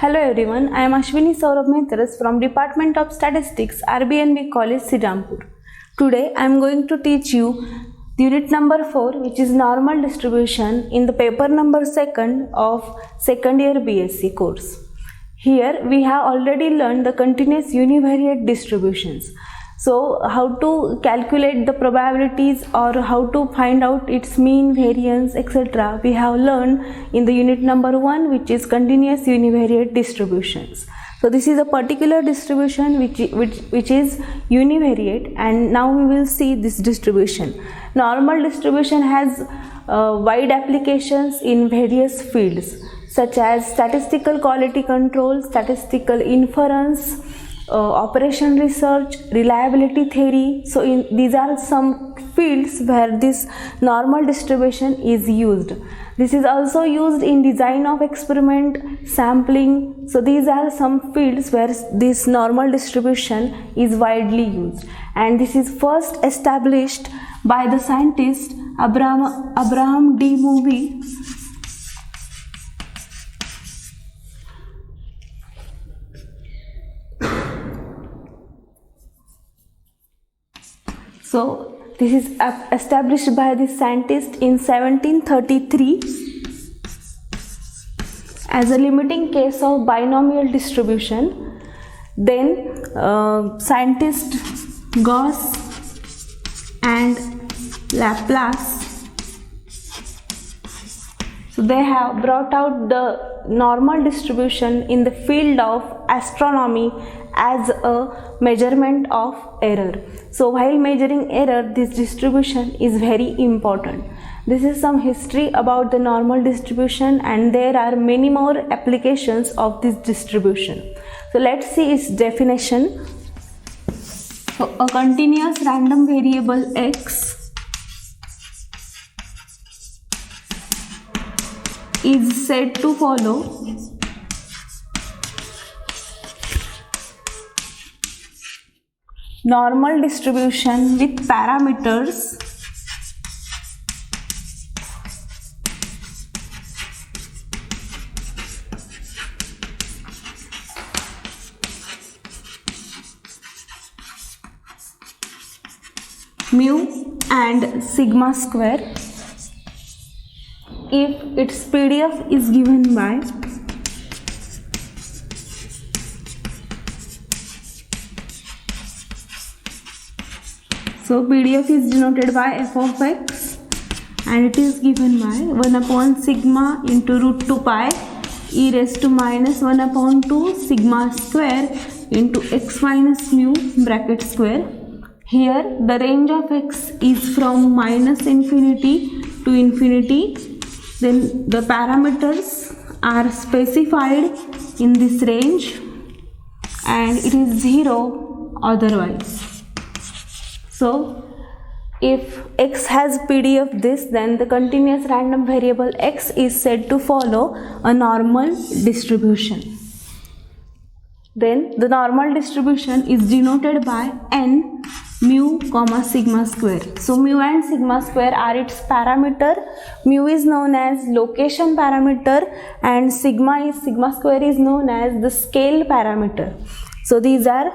Hello everyone, I am Ashwini Saurabh Mehtaras from Department of Statistics, RBNB College, Srirampur. Today I am going to teach you unit number 4, which is normal distribution, in the paper number 2 of second year BSc course. Here we have already learned the continuous univariate distributions. So how to calculate the probabilities or how to find out its mean, variance, etc. we have learned in the unit number 1, which is continuous univariate distributions. So this is a particular distribution which is univariate, and now we will see this distribution. Normal distribution has wide applications in various fields such as statistical quality control, statistical inference, operation research, reliability theory. So these are some fields where this normal distribution is used. This is also used in design of experiment, sampling. So these are some fields where this normal distribution is widely used, and this is first established by the scientist Abraham D. Movie . So this is established by the scientist in 1733 as a limiting case of binomial distribution. Then scientists Gauss and Laplace, so they have brought out the normal distribution in the field of astronomy as a measurement of error. So while measuring error, this distribution is very important. This is some history about the normal distribution, and there are many more applications of this distribution. So let's see its definition. So a continuous random variable x is said to follow normal distribution with parameters mu and sigma square if its PDF is given by So PDF is denoted by f of x, and it is given by 1 upon sigma into root 2 pi e raised to minus 1 upon 2 sigma square into x minus mu bracket square. Here the range of x is from minus infinity to infinity. Then the parameters are specified in this range, and it is 0 otherwise. So if x has PD of this, then the continuous random variable x is said to follow a normal distribution. Then the normal distribution is denoted by n mu comma sigma square. So mu and sigma square are its parameter. Mu is known as location parameter, and sigma square is known as the scale parameter. So these are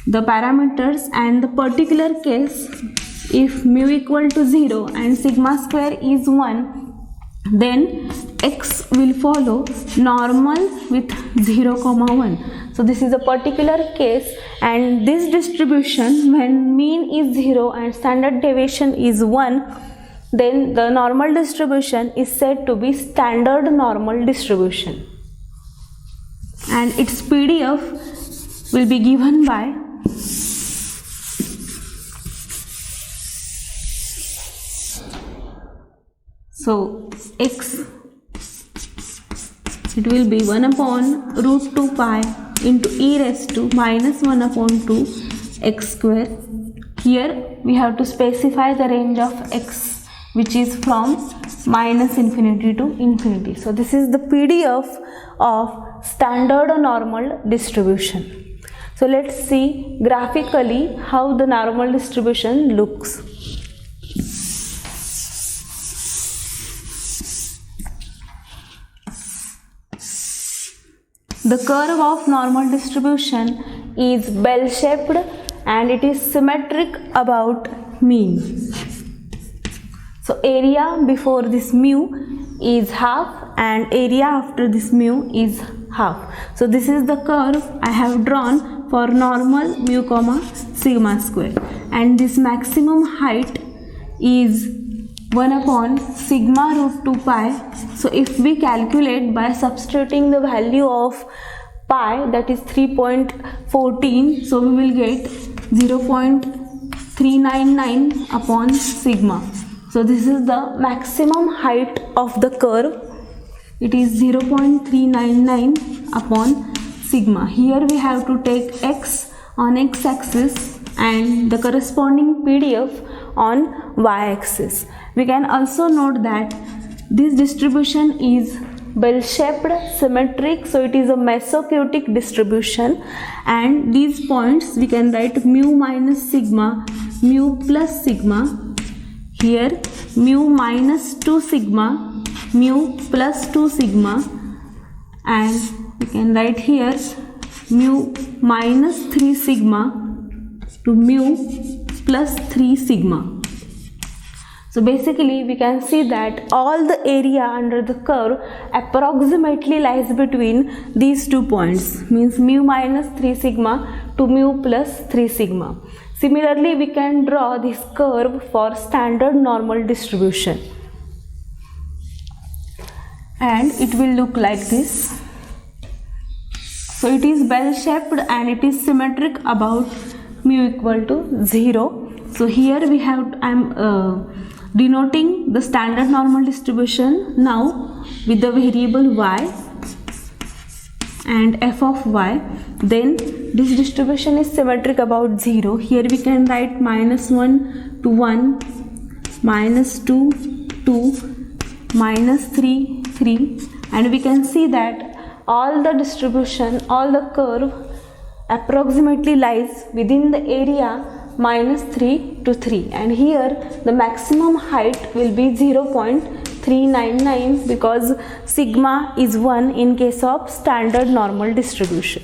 the parameters, and the particular case, if mu equal to 0 and sigma square is 1, then x will follow normal with 0, 1. So this is a particular case, and this distribution, when mean is 0 and standard deviation is 1, then the normal distribution is said to be standard normal distribution, and its PDF will be given by so x, it will be 1 upon root 2 pi into e raised to minus 1 upon 2 x square. Here we have to specify the range of x, which is from minus infinity to infinity. So this is the PDF of standard normal distribution. So let's see graphically how the normal distribution looks. the curve of normal distribution is bell shaped and it is symmetric about mean. So area before this mu is half and area after this mu is half. So this is the curve I have drawn for normal mu comma sigma square, and this maximum height is 1 upon sigma root 2 pi. So if we calculate by substituting the value of pi, that is 3.14, so we will get 0.399 upon sigma. So this is the maximum height of the curve. It is 0.399 upon sigma. Here we have to take x on x-axis and the corresponding PDF on y-axis. We can also note that this distribution is bell-shaped, symmetric, so it is a mesochaotic distribution, and these points we can write mu minus sigma, mu plus sigma, here mu minus 2 sigma, mu plus 2 sigma, and we can write here mu minus 3 sigma to mu plus 3 sigma. So basically we can see that all the area under the curve approximately lies between these 2 points, means mu minus 3 sigma to mu plus 3 sigma. Similarly, we can draw this curve for standard normal distribution, and it will look like this. So it is bell shaped and it is symmetric about mu equal to 0. So here we have, I am denoting the standard normal distribution now with the variable y and f of y. Then this distribution is symmetric about 0. Here we can write minus 1 to 1, minus 2 2, minus 3 3, and we can see that all the distribution, all the curve approximately lies within the area minus 3 to 3, and here the maximum height will be 0.399 because sigma is 1 in case of standard normal distribution.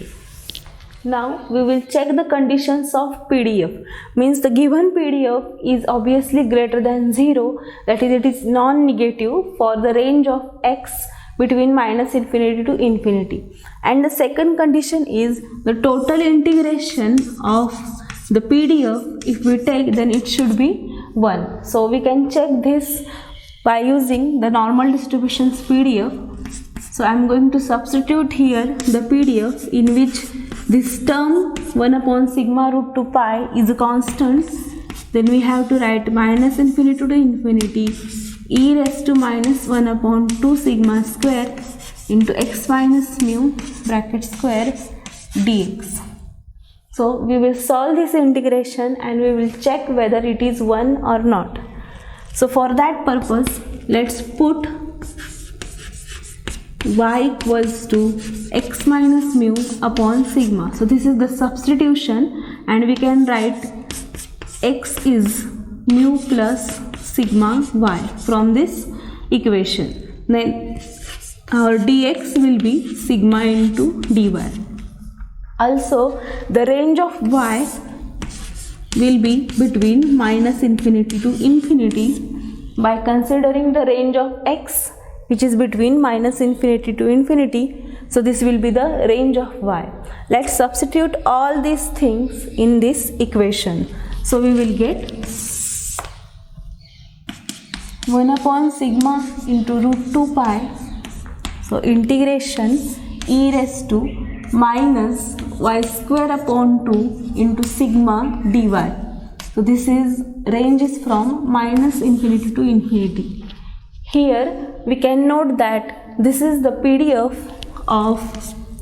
Now we will check the conditions of PDF, means the given PDF is obviously greater than 0, that is it is non-negative for the range of x between minus infinity to infinity, and the second condition is the total integration of the PDF, if we take, then it should be 1. So we can check this by using the normal distributions PDF. So I am going to substitute here the PDF in which this term 1 upon sigma root 2 pi is a constant. Then we have to write minus infinity to infinity e raised to minus 1 upon 2 sigma square into x minus mu bracket square dx. So we will solve this integration and we will check whether it is 1 or not. So for that purpose, let's put y equals to x minus mu upon sigma. So this is the substitution, and we can write x is mu plus sigma y from this equation. Then our dx will be sigma into dy. Also, the range of y will be between minus infinity to infinity by considering the range of x, which is between minus infinity to infinity. So this will be the range of y. Let's substitute all these things in this equation. So we will get 1 upon sigma into root 2 pi. So integration e raised to minus y square upon 2 into sigma dy. So this is range is from minus infinity to infinity. Here we can note that this is the PDF of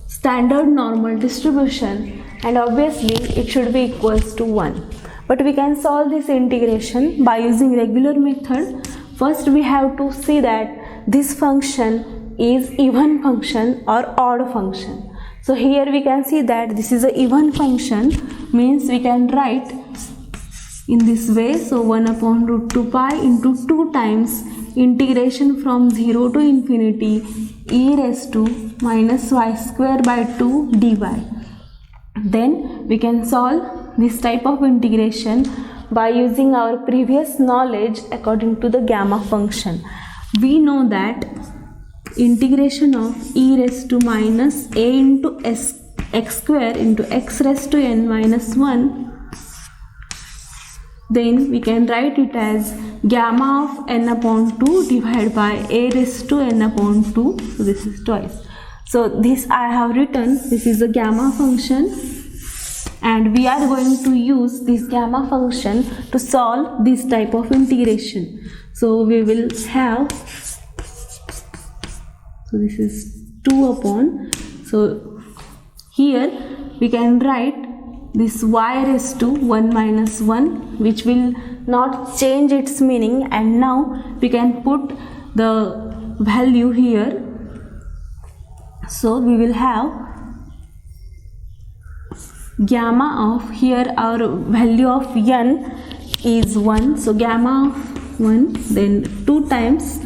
standard normal distribution, and obviously it should be equals to 1. But we can solve this integration by using regular method. First we have to see that this function is even function or odd function. So here we can see that this is a even function, means we can write in this way. So 1 upon root 2 pi into 2 times integration from 0 to infinity e raised to minus y square by 2 dy. Then we can solve this type of integration by using our previous knowledge according to the gamma function. We know that integration of e raised to minus a into x square into x raised to n minus 1, then we can write it as gamma of n upon 2 divided by a raised to n upon 2. So this is twice. So this I have written, this is a gamma function, and we are going to use this gamma function to solve this type of integration. So we will have, so this is 2 upon, so here we can write this y raised to 1 minus 1, which will not change its meaning, and now we can put the value here. So we will have gamma of, here our value of n is 1, so gamma of 1, then 2 times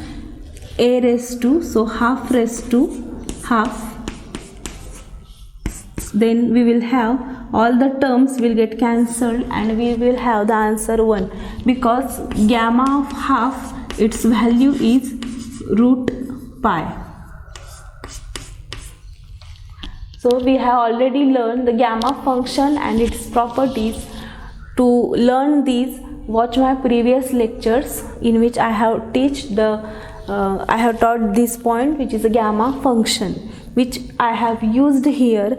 a raised to, so half raised to half, then we will have all the terms will get cancelled and we will have the answer 1, because gamma of half, its value is root pi. So we have already learned the gamma function and its properties. To learn these, watch my previous lectures in which I have taught this point, which is a gamma function, which I have used here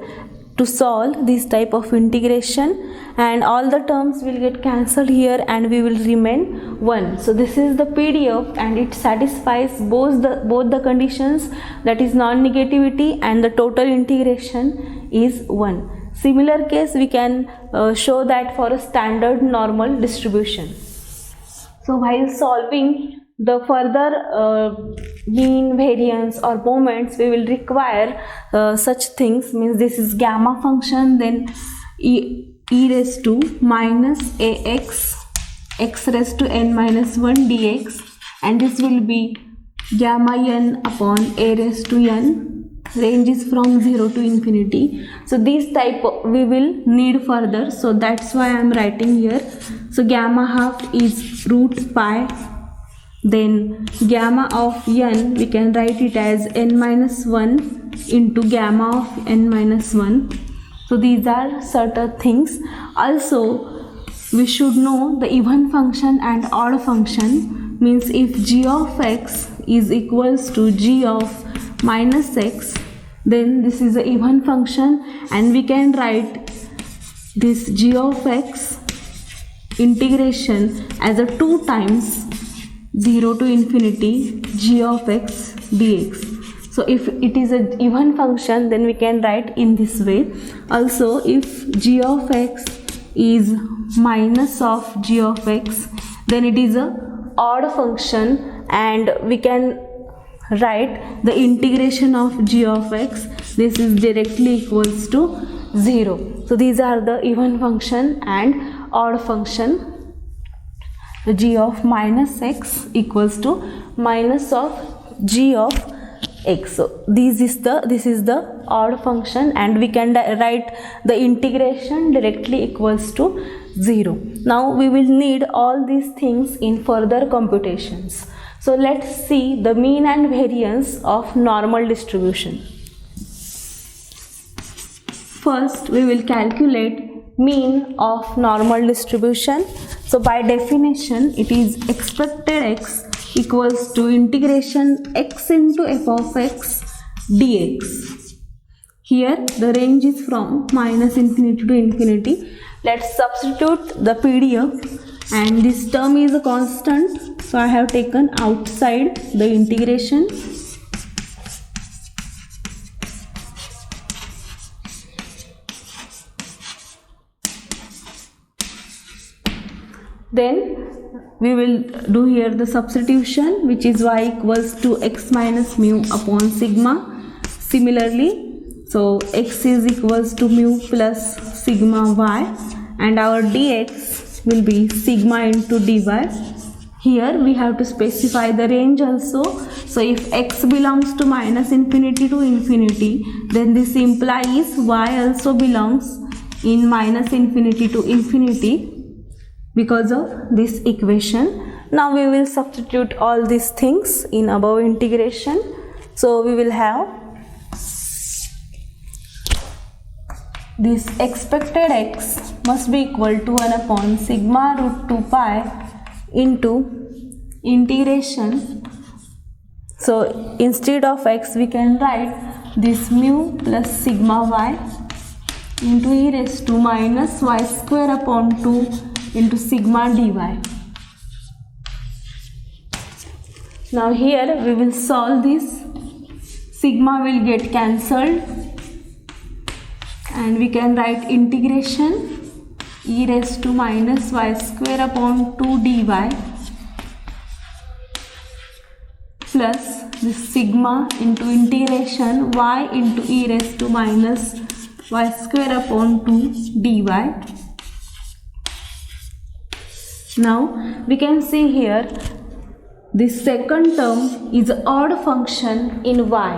to solve this type of integration, and all the terms will get cancelled here and we will remain 1. So this is the PDF and it satisfies both the conditions, that is non-negativity and the total integration is 1. Similar case we can show that for a standard normal distribution. So while solving the further mean, variance or moments, we will require such things, means this is gamma function, then e raised to minus ax x raised to n minus 1 dx, and this will be gamma n upon a raised to n, ranges from 0 to infinity. So this type we will need further, so that's why I am writing here. So gamma half is root pi, then gamma of n we can write it as n minus 1 into gamma of n minus 1. So these are certain things. Also we should know the even function and odd function, means if g of x is equals to g of minus x, then this is an even function and we can write this g of x integration as a 2 times 0 to infinity g of x dx. So if it is an even function, then we can write in this way. Also if g of x is minus of g of x, then it is a odd function and we can write the integration of g of x, this is directly equals to 0. So these are the even function and odd function. The g of minus x equals to minus of g of x. So this is the odd function and we can write the integration directly equals to 0. Now we will need all these things in further computations. So let's see the mean and variance of normal distribution. First we will calculate mean of normal distribution. So by definition it is expected x equals to integration x into f of x dx. Here the range is from minus infinity to infinity. Let's substitute the PDF, and this term is a constant, so I have taken outside the integration. Then we will do here the substitution, which is y equals to x minus mu upon sigma. Similarly, so x is equals to mu plus sigma y, and our dx will be sigma into dy. here we have to specify the range also. So if x belongs to minus infinity to infinity, then this implies y also belongs in minus infinity to infinity because of this equation. Now we will substitute all these things in above integration. So we will have this expected x must be equal to 1 upon sigma root 2 pi into integration. So instead of x we can write this mu plus sigma y into e raised to minus y square upon 2 into sigma dy. Now here we will solve this. Sigma will get cancelled and we can write integration e raised to minus y square upon 2 dy plus this sigma into integration y into e raised to minus y square upon 2 dy. Now we can see here this second term is an odd function in y.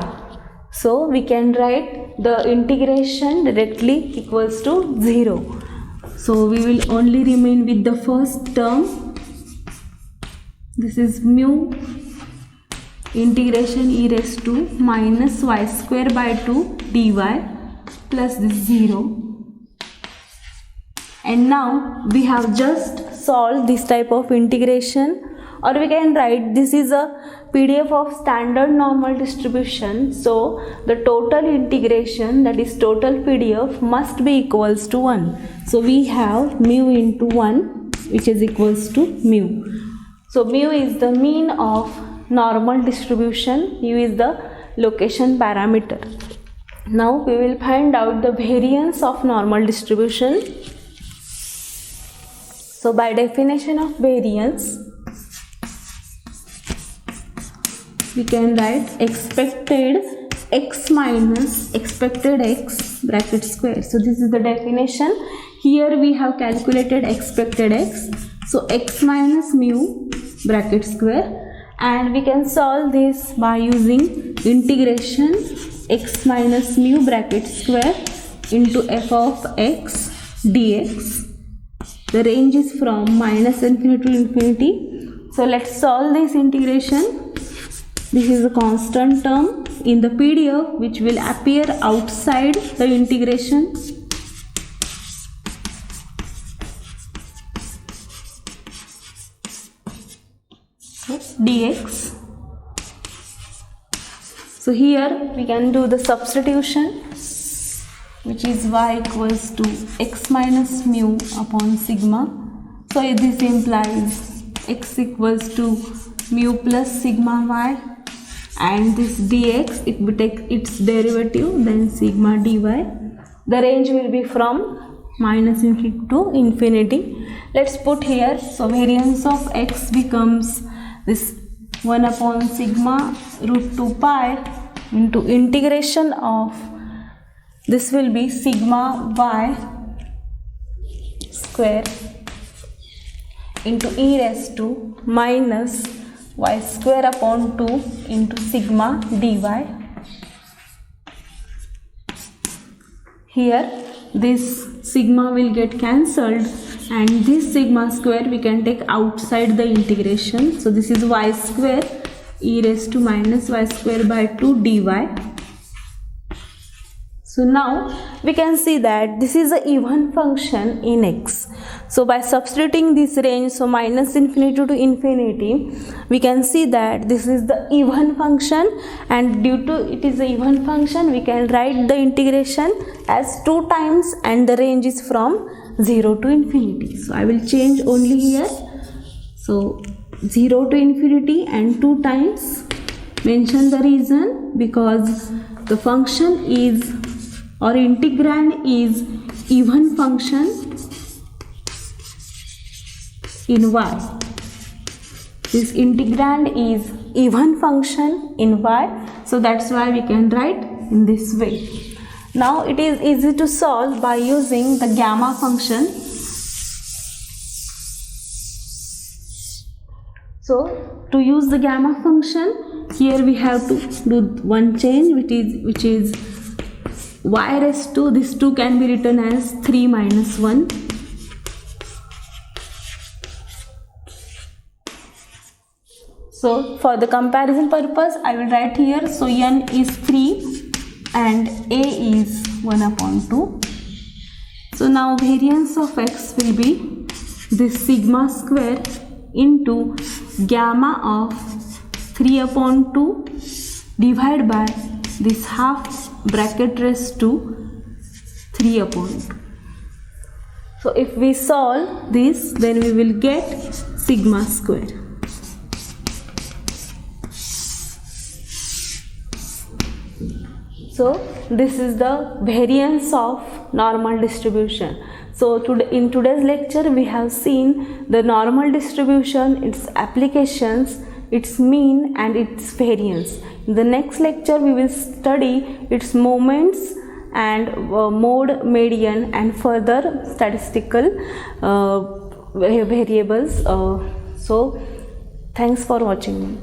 So we can write the integration directly equals to 0. So we will only remain with the first term. This is mu integration e raised to minus y square by 2 dy plus this 0. And now we have just solved this type of integration, or we can write this is a PDF of standard normal distribution. So the total integration, that is total PDF, must be equals to 1. So we have mu into 1 which is equals to mu. So mu is the mean of normal distribution, u is the location parameter. Now we will find out the variance of normal distribution. So by definition of variance, we can write expected x minus expected x bracket square. So this is the definition. Here we have calculated expected x. So x minus mu bracket square, and we can solve this by using integration x minus mu bracket square into f of x dx. The range is from minus infinity to infinity. So let's solve this integration. This is a constant term in the PDF which will appear outside the integration. So dx. So here we can do the substitution, which is y equals to x minus mu upon sigma. So this implies x equals to mu plus sigma y, and this dx, if we take its derivative, then sigma dy. The range will be from minus infinity to infinity. Let's put here. So variance of x becomes this 1 upon sigma root 2 pi into integration of, this will be sigma y square into e raised to minus y square upon 2 into sigma dy. Here this sigma will get cancelled, and this sigma square we can take outside the integration. So this is y square e raised to minus y square by 2 dy. So now we can see that this is an even function in x. So by substituting this range, so minus infinity to infinity, we can see that this is the even function, and due to it is an even function, we can write the integration as 2 times, and the range is from 0 to infinity. So I will change only here. So 0 to infinity and 2 times. Mention the reason, because the function is, or integrand is, even function in y. This integrand is even function in y, so that's why we can write in this way. Now it is easy to solve by using the gamma function. So to use the gamma function, here we have to do one change, which is y raised to, this 2 can be written as 3 minus 1. So for the comparison purpose, I will write here, so n is 3 and a is 1 upon 2. So now variance of x will be this sigma square into gamma of 3 upon 2 divided by this half bracket raised to 3 upon 2. So if we solve this, then we will get sigma square. So this is the variance of normal distribution. So in today's lecture we have seen the normal distribution, its applications, its mean and its variance. In the next lecture we will study its moments and mode, median and further statistical variables. So thanks for watching.